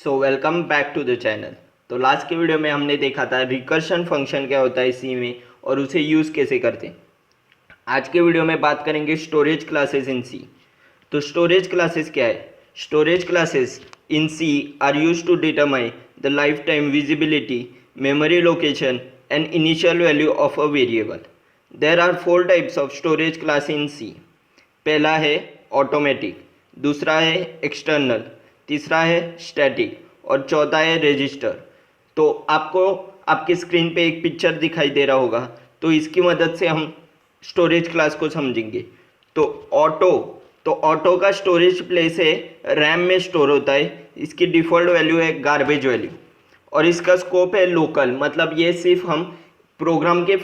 So welcome back to the channel. तो last के video में हमने देखा था रिकर्शन फंक्शन क्या होता है सी में और उसे यूज़ कैसे करते हैं। आज के वीडियो में बात करेंगे स्टोरेज क्लासेस इन सी। तो स्टोरेज क्लासेस क्या है? Storage classes in C are use to determine the life time visibility, memory location and initial value of a variable. There are 4 types of storage class in C. पहला है automatic, दूसरा है external, तीसरा है static और चौथा है register. तो आपको आपकी स्क्रीन पे एक पिक्चर दिखाई दे रहा होगा, तो इसकी मदद से हम स्टोरेज क्लास को समझेंगे। तो ऑटो तो ऑटो का स्टोरेज प्लेस है रैम में स्टोर होता है। इसकी डिफ़ॉल्ट वैल्यू है गार्बेज वैल्यू और इसका स्कोप है लोकल, मतलब ये सिर्फ हम प्रोग्राम के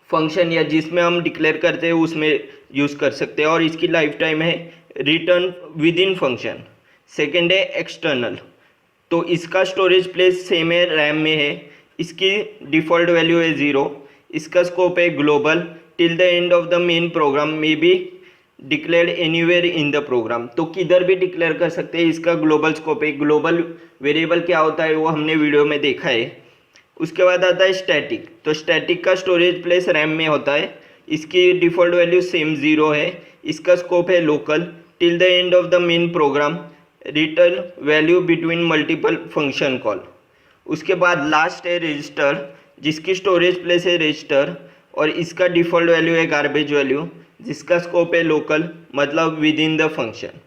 फंक्शन या जिसमें हम डिक्लेयर करते हैं उसमें यूज़ कर सकते हैं और इसकी लाइफ टाइम है return with in function. Second है एक्सटर्नल, तो इसका स्टोरेज प्लेस सेम है रैम में है। इसकी डिफ़ॉल्ट वैल्यू है 0। इसका स्कोप है global, till the end of the main program में be declared anywhere in the program, तो किधर भी डिक्लेयर कर सकते हैं। इसका ग्लोबल स्कोप है। ग्लोबल वेरिएबल क्या होता है वो हमने वीडियो में देखा है। उसके बाद आता है स्टैटिक, तो स्टैटिक का स्टोरेज प्लेस रैम में होता है। इसकी डिफ़ॉल्ट वैल्यू सेम 0 है। इसका स्कोप है local, till the end of the main program, return value between multiple function call. उसके बाद लास्ट है रजिस्टर, जिसकी स्टोरेज प्लेस है रजिस्टर और इसका डिफ़ॉल्ट वैल्यू है गार्बेज वैल्यू, जिसका स्कोप है लोकल, मतलब विद इन द फंक्शन।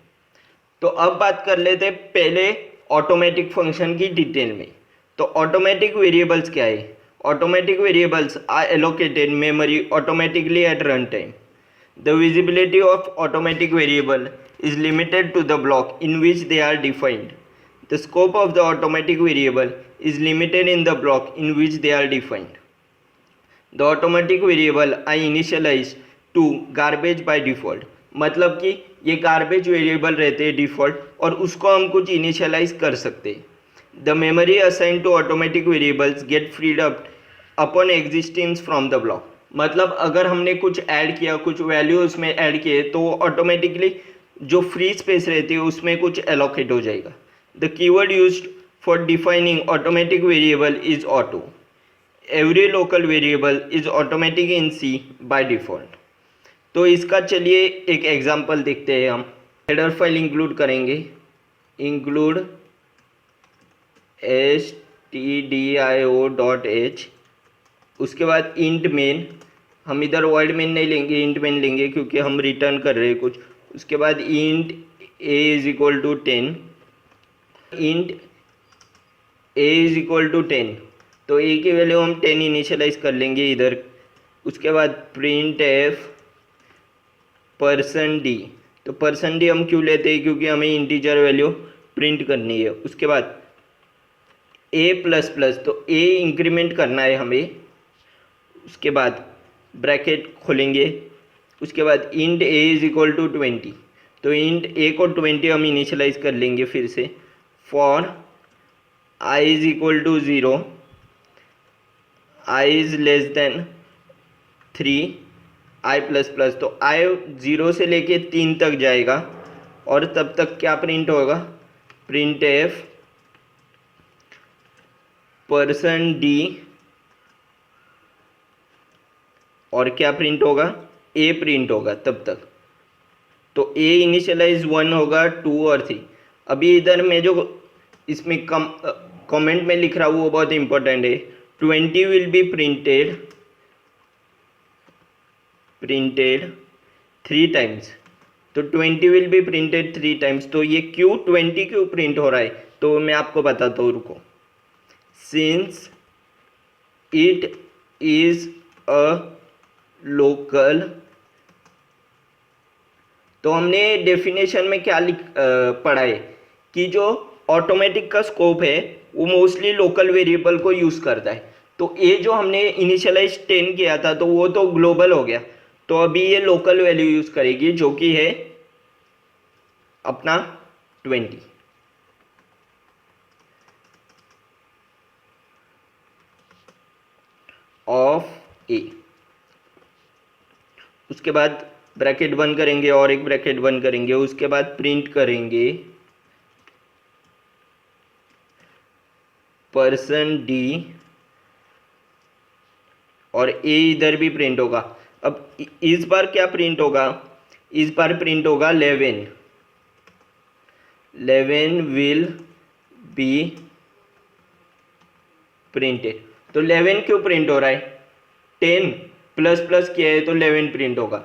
तो अब बात कर लेते हैं पहले ऑटोमेटिक फंक्शन की डिटेल में। तो ऑटोमेटिक वेरिएबल्स क्या है? Automatic variables are allocated memory automatically at run time. The visibility of automatic variable is limited to the block in which they are defined. The scope of the automatic variable is limited in the block in which they are defined. The automatic variable are initialized to garbage by default. मतलब कि ये garbage variable रहते हैं default और उसको हम कुछ initialise कर सकते हैं। The memory assign to automatic variables get freed up upon existence from the block. मतलब अगर हमने कुछ ऐड किया, कुछ वैल्यू उसमें ऐड किए, तो वो ऑटोमेटिकली जो फ्री स्पेस रहती है उसमें कुछ एलोकेट हो जाएगा। The keyword used for defining automatic variable is auto. Every local variable is automatic in C by default. तो इसका चलिए एक एग्जांपल देखते हैं। हम हेडर फाइल इंक्लूड करेंगे, इंक्लूड stdio.h। उसके बाद इंट मेन, हम इधर वर्ड मेन नहीं लेंगे, इंट मेन लेंगे क्योंकि हम रिटर्न कर रहे हैं कुछ। उसके बाद int a is equal to 10, int a is equal to 10, तो a की वैल्यू हम 10 इनिशियलाइज कर लेंगे इधर। उसके बाद प्रिंट एफ %d, तो %d हम क्यों लेते हैं? क्योंकि हमें इंटीजर वैल्यू प्रिंट करनी है। उसके बाद a प्लस प्लस, तो a इंक्रीमेंट करना है हमें। उसके बाद ब्रैकेट खोलेंगे। उसके बाद int a is equal to 20, तो इंट a को 20 हम इनिशियलाइज कर लेंगे फिर से। For i is equal to 0, i is less than 3, i plus plus, तो i 0 से लेके 3 तक जाएगा और तब तक क्या प्रिंट होगा? प्रिंट एफ %d और क्या प्रिंट होगा? a प्रिंट होगा तब तक। तो a इनिशियलाइज 1 होगा, 2 और 3। अभी इधर मैं जो इसमें कमेंट में लिख रहा हूँ वो बहुत इंपॉर्टेंट है। 20 विल बी प्रिंटेड 3 टाइम्स, तो 20 विल बी प्रिंटेड 3 टाइम्स। तो ये क्यों 20 क्यों प्रिंट हो रहा है तो मैं आपको बताता हूँ, रुको। Since it is a local, तो हमने डेफिनेशन में क्या पढ़ा है कि जो ऑटोमेटिक का स्कोप है वो मोस्टली लोकल वेरिएबल को यूज़ करता है। तो ये जो हमने इनिशियलाइज 10 किया था तो वो तो ग्लोबल हो गया, तो अभी ये लोकल वैल्यू यूज़ करेगी जो कि है अपना 20। ऑफ ए। उसके बाद ब्रैकेट बंद करेंगे और एक ब्रैकेट बंद करेंगे। उसके बाद प्रिंट करेंगे पर्सन डी और ए इधर भी प्रिंट होगा। अब इस बार क्या प्रिंट होगा, इस बार प्रिंट होगा 11 विल बी प्रिंटेड। तो 11 क्यों प्रिंट हो रहा है, 10 प्लस प्लस किया है तो 11 प्रिंट होगा।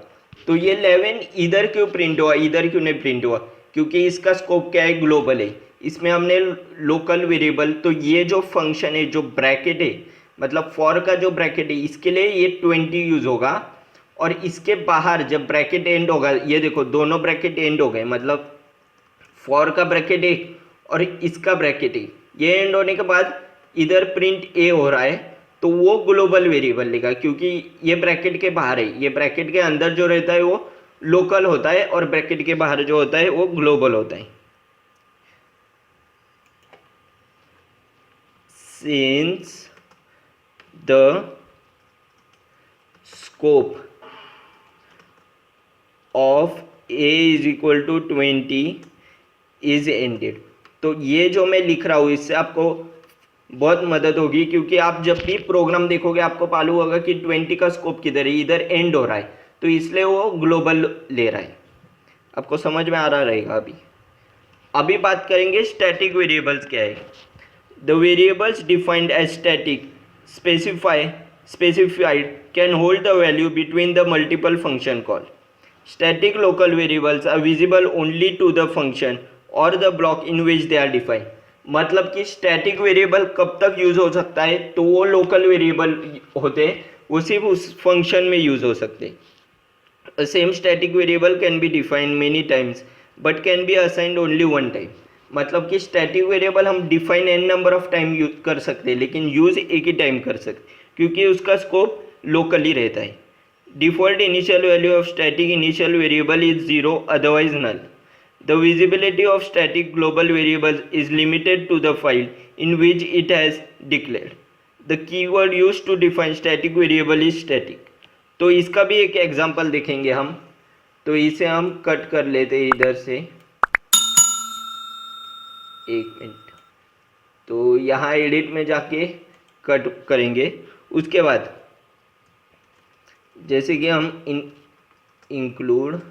तो ये 11 इधर क्यों प्रिंट हुआ, इधर क्यों नहीं प्रिंट हुआ, क्योंकि इसका स्कोप क्या है, ग्लोबल है। इसमें हमने लोकल वेरिएबल, तो ये जो फंक्शन है, जो ब्रैकेट है, मतलब फॉर का जो ब्रैकेट है, इसके लिए ये 20 यूज होगा। और इसके बाहर जब ब्रैकेट एंड होगा, ये देखो दोनों ब्रैकेट एंड हो गए, मतलब फॉर का ब्रैकेट है और इसका ब्रैकेट है, ये एंड होने के बाद इधर प्रिंट ए हो रहा है, तो वो ग्लोबल वेरिएबल लेगा, क्योंकि ये ब्रैकेट के बाहर है। ये ब्रैकेट के अंदर जो रहता है वो लोकल होता है और ब्रैकेट के बाहर जो होता है वो ग्लोबल होता है। Since the scope of A is equal to 20 is ended. तो ये जो मैं लिख रहा हूँ इससे आपको बहुत मदद होगी, क्योंकि आप जब भी प्रोग्राम देखोगे आपको मालूम होगा कि 20 का स्कोप किधर है, इधर एंड हो रहा है, तो इसलिए वो ग्लोबल ले रहा है। आपको समझ में आ रहा रहेगा। अभी बात करेंगे स्टैटिक वेरिएबल्स क्या है। The variables defined as static specified can hold the value between the multiple function call. Static local variables are visible only to the function और the block in which they are defined. मतलब कि static variable कब तक use हो सकता है, तो वो लोकल वेरिएबल होते हैं, वो सिर्फ उस फंक्शन में यूज हो सकते हैं। A same static variable can be defined many times but can be assigned only one time। मतलब कि स्टैटिक वेरिएबल हम define an number of time use कर सकते हैं, लेकिन यूज एक ही टाइम कर सकते, क्योंकि उसका स्कोप लोकली रहता है। Default initial value of static initial variable is 0, otherwise null. The visibility of static global variables is limited to the file in which it has declared। The keyword used to define static variable is static। तो इसका भी एक example देखेंगे हम। तो इसे हम cut कर लेते हैं इधर से, एक मिनट। तो यहाँ एडिट में जाके कट करेंगे। उसके बाद जैसे कि हम इंक्लूड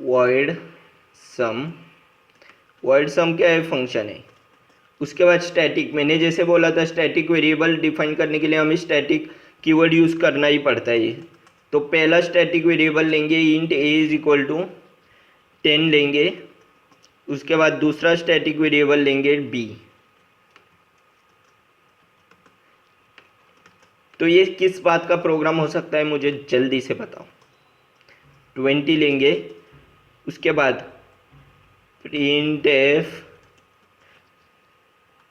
void sum क्या है, फंक्शन है। उसके बाद स्टैटिक, मैंने जैसे बोला था स्टैटिक वेरिएबल डिफाइन करने के लिए हमें स्टैटिक कीवर्ड यूज करना ही पड़ता है। तो पहला स्टैटिक वेरिएबल लेंगे int A is equal to 10 लेंगे। उसके बाद दूसरा स्टैटिक वेरिएबल लेंगे बी। तो ये किस बात का प्रोग्राम हो सकता है, मुझे जल्दी से बताओ। 20 लेंगे। उसके बाद प्रिंट एफ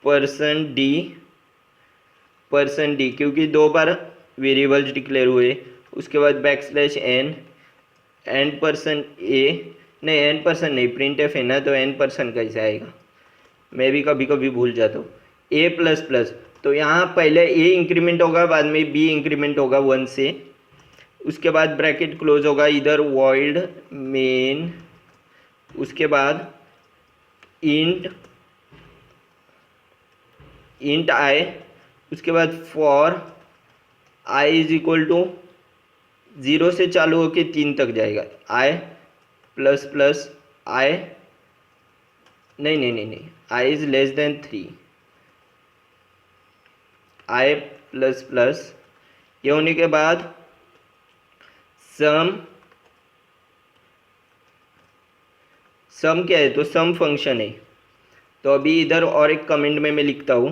पर्सन डी, क्योंकि दो बार वेरिएबल्स डिक्लेयर हुए। उसके बाद बैकस्लैश एन, एन पर्सन ए, नहीं एन पर्सन नहीं, प्रिंट एफ है ना, तो एन पर्सन कैसे आएगा, मैं भी कभी कभी भूल जाता हूँ। ए प्लस प्लस, तो यहाँ पहले ए इंक्रीमेंट होगा, बाद में बी इंक्रीमेंट होगा 1 से। उसके बाद ब्रैकेट क्लोज होगा, इधर वॉइड मेन। उसके बाद इंट आई। उसके बाद for I is equal to 0 से चालू होके 3 तक जाएगा। आई प्लस प्लस आई, नहीं, I is less than 3, I plus plus. ये होने के बाद सम क्या है, तो सम फंक्शन है। तो अभी इधर और एक कमेंट में मैं लिखता हूँ,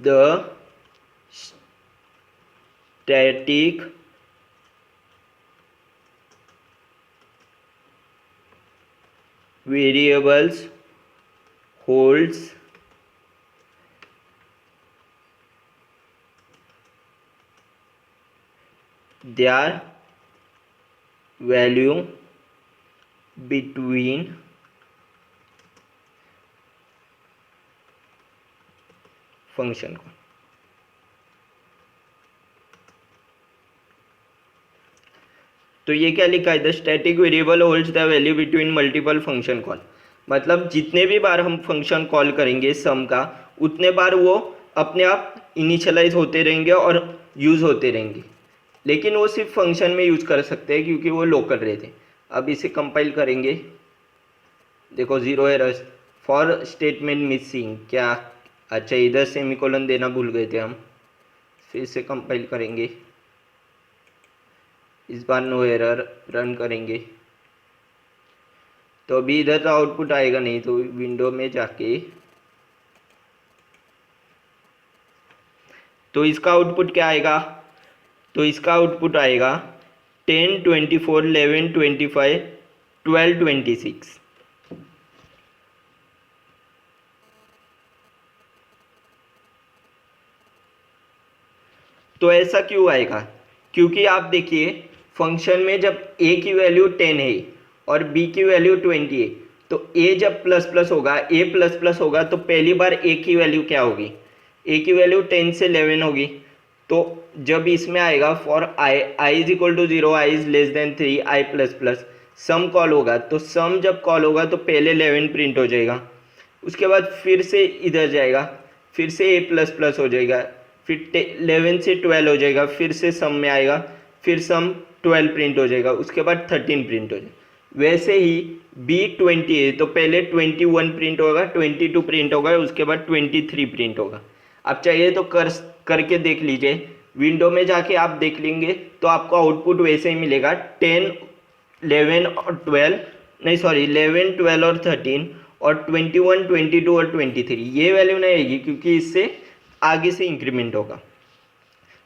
the static variables holds their value between function call. तो ये क्या लिखा है, the static variable holds the value between multiple function call. मतलब जितने भी बार हम फंक्शन कॉल करेंगे सम का, उतने बार वो अपने आप इनिशियलाइज होते रहेंगे और यूज़ होते रहेंगे, लेकिन वो सिर्फ फंक्शन में यूज़ कर सकते हैं क्योंकि वो लोकल रहते हैं। अब इसे कंपाइल करेंगे, देखो zero errors for statement missing क्या, अच्छा इधर सेमीकोलन देना भूल गए थे हम। फिर से कंपाइल करेंगे, इस बार नो एरर, रन करेंगे तो अभी इधर तो आउटपुट आएगा नहीं, तो विंडो में जाके तो इसका आउटपुट क्या आएगा, तो इसका आउटपुट आएगा 10, 24, 11, 25, 12, 26। तो ऐसा क्यों आएगा, क्योंकि आप देखिए फंक्शन में जब a की वैल्यू 10 है और b की वैल्यू 20 है, तो a जब प्लस प्लस होगा, a प्लस प्लस होगा, तो पहली बार a की वैल्यू क्या होगी, a की वैल्यू 10 से 11 होगी। तो जब इसमें आएगा for i is equal to 0, i is less than 3, i plus plus, sum call होगा, तो सम जब कॉल होगा तो पहले 11 प्रिंट हो जाएगा, उसके बाद फिर से इधर जाएगा, फिर से a प्लस प्लस हो जाएगा, फिर 11 से 12 हो जाएगा, फिर से सम में आएगा, फिर सम 12 प्रिंट हो जाएगा, उसके बाद 13 प्रिंट हो जाएगा। वैसे ही b 20 है तो पहले 21 प्रिंट होगा, 22 प्रिंट होगा, उसके बाद 23 प्रिंट होगा। आप चाहिए तो करके देख लीजिए, विंडो में जाके आप देख लेंगे तो आपको आउटपुट वैसे ही मिलेगा 10, 11 और 12, नहीं सॉरी 11, 12 और 13 और 21, 22 और 23, ये वैल्यू नहीं आएगी क्योंकि इससे आगे से इंक्रीमेंट होगा।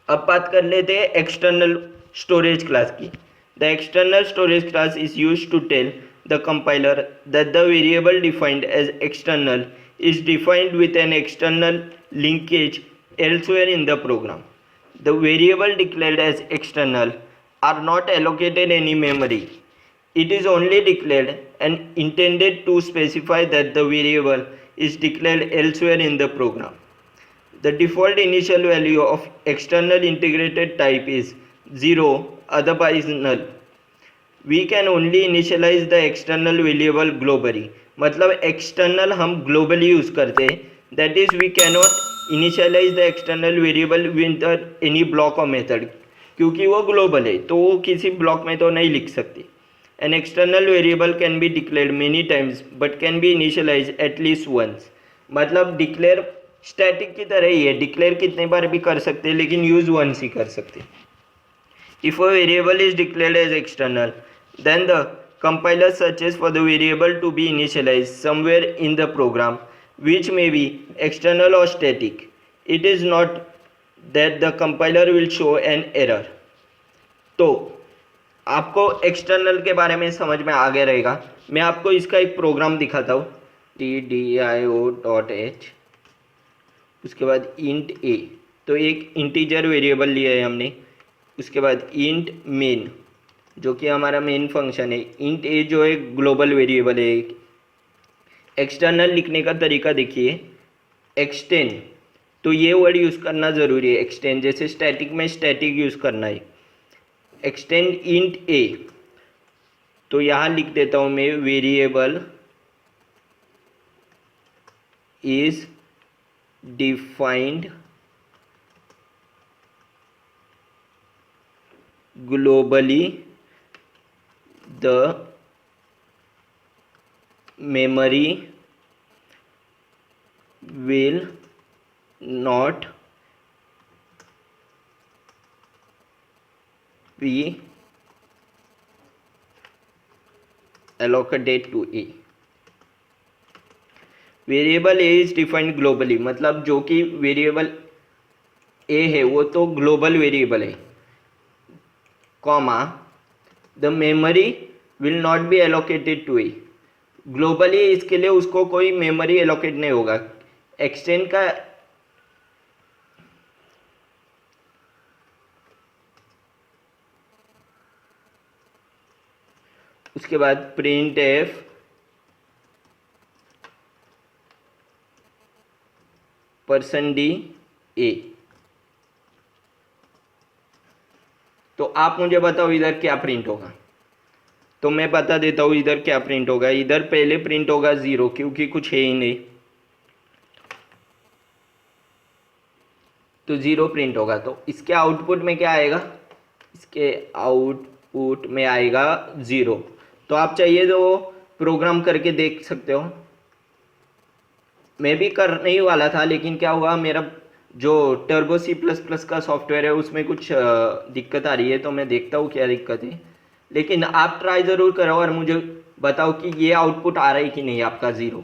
अब बात कर लेते हैं एक्सटर्नल स्टोरेज क्लास की। The external storage class is used to tell the compiler that the variable defined as external is defined with an external linkage elsewhere in the program. The variable declared as external are not allocated any memory. It is only declared and intended to specify that the variable is declared elsewhere in the program. The default initial value of external integrated type is 0, otherwise null. We can only initialize the external variable globally, मतलब external हम globally use करते हैं, that is we cannot initialize the external variable with any block और method, क्योंकि वो global है तो वो किसी ब्लॉक में तो नहीं लिख सकते। An external variable can be declared many times but can be initialize at least once, मतलब डिक्लेयर स्टैटिक की तरह ही है, डिक्लेयर कितने बार भी कर सकते हैं लेकिन यूज़ वंस ही कर सकते हैं। If a variable is declared as external, then the compiler searches for the variable to be initialized somewhere in the program, which may be external or static. It is not that the compiler will show an error. तो आपको external के बारे में समझ में आ गया रहेगा। मैं आपको इसका एक प्रोग्राम दिखाता हूँ, tdio.h, उसके बाद int a, तो एक इंटीजर वेरिएबल लिया है हमने, उसके बाद इंट मेन जो कि हमारा मेन फंक्शन है, इंट ए जो है ग्लोबल वेरिएबल है। एक्सटर्नल लिखने का तरीका देखिए, एक्सटेंड, तो ये वर्ड यूज़ करना ज़रूरी है, एक्सटेंड, जैसे स्टैटिक में स्टैटिक यूज़ करना है। एक्सटेंड इंट ए, तो यहाँ लिख देता हूँ मैं variable is defined globally, the memory will not be allocated to A. Variable A is defined globally, मतलब जो कि वेरिएबल ए है वो तो ग्लोबल वेरिएबल है, comma the memory will not be allocated to A, globally इसके लिए उसको कोई मेमोरी एलोकेट नहीं होगा। एक्सटेंड का उसके बाद प्रिंट एफ %d a। तो आप मुझे बताओ इधर क्या प्रिंट होगा। तो मैं बता देता हूँ इधर क्या प्रिंट होगा। इधर पहले प्रिंट होगा 0 क्योंकि कुछ है ही नहीं, तो 0 प्रिंट होगा। तो इसके आउटपुट में क्या आएगा, इसके आउटपुट में आएगा 0। तो आप चाहिए तो प्रोग्राम करके देख सकते हो। मैं भी करने ही वाला था, लेकिन क्या हुआ, मेरा जो टर्बो C++ का सॉफ्टवेयर है उसमें कुछ दिक्कत आ रही है, तो मैं देखता हूँ क्या दिक्कत है। लेकिन आप ट्राई ज़रूर करो और मुझे बताओ कि ये आउटपुट आ रहा है कि नहीं आपका 0।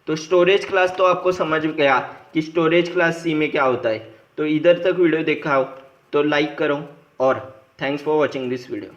तो स्टोरेज क्लास तो आपको समझ गया कि स्टोरेज क्लास सी में क्या होता है। तो इधर तक वीडियो देखा हो तो लाइक करो और thanks for watching this video.